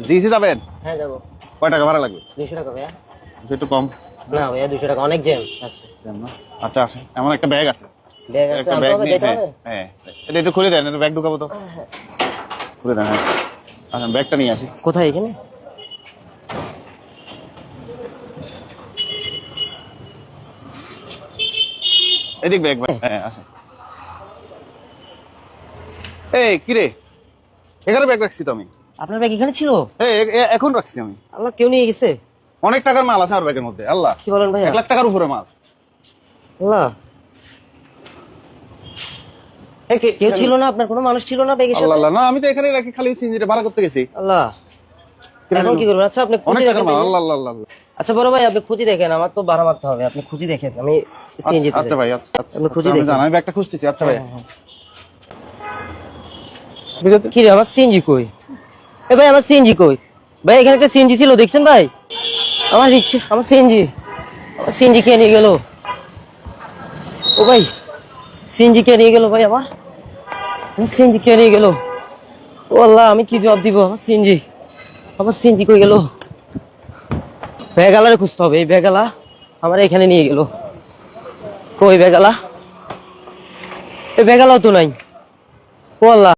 GC যাবেন? হ্যাঁ যাবো। কয় টাকা ভাড়া লাগবে? 200 টাকা ভাইয়া। একটু কম না ভাইয়া 200 টাকা অনেক জ্যাম আছে। আচ্ছা আসে, এমন একটা ব্যাগ আছে। ব্যাগ আছে, একটা আনতে ব্যাগ হবে, নিয়ে, যেতে হবে? হ্যাঁ এটা একটু খুলে দেন, ব্যাগ ঢুকাবো তো। খুলে দেন, হ্যাঁ। আচ্ছা ব্যাগটা নিয়ে আসি। কোথায় এখানে? এদিক ব্যাগ, হ্যাঁ আসেন। এই কিরে, এখানে ব্যাগ রাখছি তো আমি। আপনার ব্যাগ এখানে ছিল? এখন রাখছি আমি। আল্লাহ, কেউ নিয়ে গেছে? অনেক টাকার মাল আছে আমার ব্যাগের মধ্যে। আল্লাহ, কি বলেন ভাইয়া? 1 লাখ টাকার উপরে মাল। আল্লাহ, কেউ ছিল না? আপনার কোনো মানুষ ছিল না ব্যাগের সাথে? আল্লাহ না, আমি তো এখানে রাখি, খালি সিএনজিটা ভাড়া করতে গেছি। আল্লাহ, এখন কি করবেন? আচ্ছা আপনি অনেক খুঁজে টাকার দেখেন। মাল। আল্লাহ আল্লাহ আল্লাহ। আচ্ছা বড় ভাই, আপনি খুঁজে দেখেন, আমার তো ভাড়া মারতে হবে। আপনি খুঁজে দেখেন, আমি সিএনজি তে আচ্ছা ভাই, আচ্ছা আপনি খুঁজে আমি দেখেন। জানি, আমি ব্যাগটা খুঁজতেছি। আচ্ছা ভাই, কি রে, আমার সিএনজি কই? এ ভাই, আমার সিএনজি কই? ভাই এখানে একটা সিএনজি ছিল, দেখছেন ভাই? আমার রিক্সা, আমার সিএনজি কে নিয়ে গেল? ও ভাই, সিএনজি কে নিয়ে গেল ভাই? আমার সিএনজি কে নিয়ে গেল? ও আল্লাহ, আমি কি জবাব দিব? আমার সিএনজি কই গেল? ব্যাগালারে খুঁজতে হবে। এই ব্যাগালা আমার এখানে নিয়ে গেল। কই ব্যাগালা? এই ব্যাগালাও তো নাই। ও আল্লাহ।